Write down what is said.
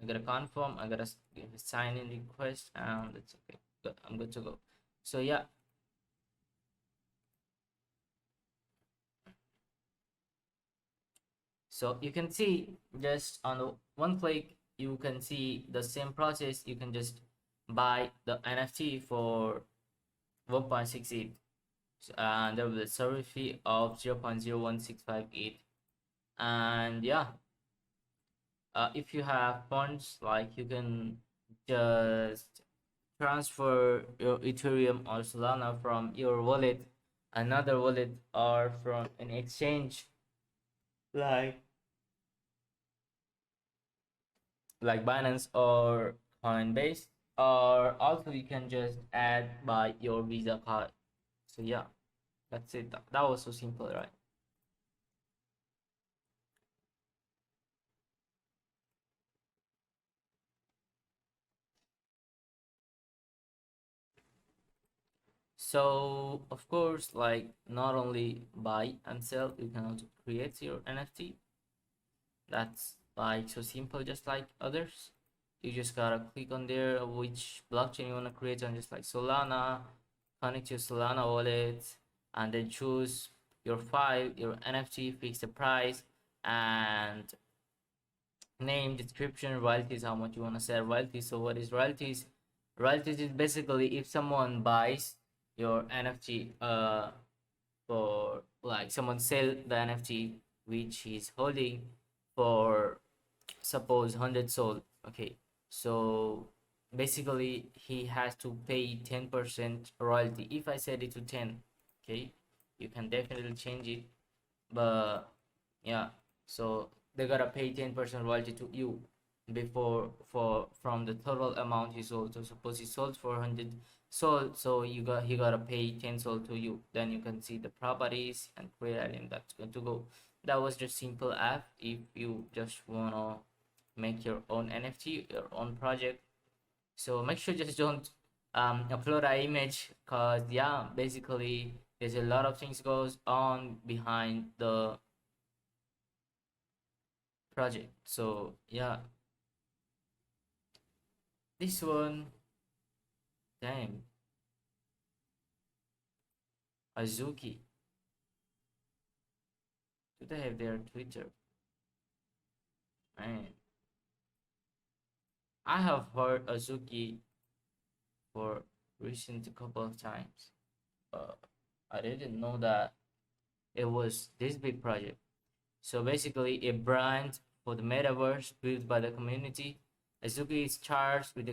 I gotta confirm, I gotta give a sign in request, and it's okay. Good. I'm good to go. So yeah, so you can see just on the one click, you can see the same process. You can just buy the NFT for 1.68, and there will be a service fee of 0.01658. And yeah, if you have funds, like you can just transfer your Ethereum or Solana from your wallet another wallet, or from an exchange like Binance or Coinbase, or also you can just add by your Visa card. So yeah, that's it. That was so simple, right? So of course, like, not only buy and sell, you can also create your NFT. That's like so simple, just like others. You just gotta click on there which blockchain you wanna create, on just like Solana, connect your Solana wallet, and then choose your file, your NFT, fix the price, and name, description, royalties, how much you wanna sell royalties. So what is royalties? Royalties is basically if someone buys your NFT, for, like, someone sell the NFT which he's holding for, suppose, 100 sold. Okay, so basically he has to pay 10% royalty. If I set it to 10, okay, you can definitely change it, but yeah, so they gotta pay 10% royalty to you before, for from the total amount he sold. So suppose he sold for 100 sold, so he gotta pay 10 sold to you. Then you can see the properties and create item that's going to go. That was just simple app. If you just wanna make your own NFT, your own project, so make sure just don't upload an image, because yeah, basically there's a lot of things goes on behind the project. So yeah, this one, damn, Azuki, do they have their Twitter? Man, I have heard Azuki for recent a couple of times, but I didn't know that it was this big project. So basically, a brand for the metaverse built by the community. Azuki is charged with the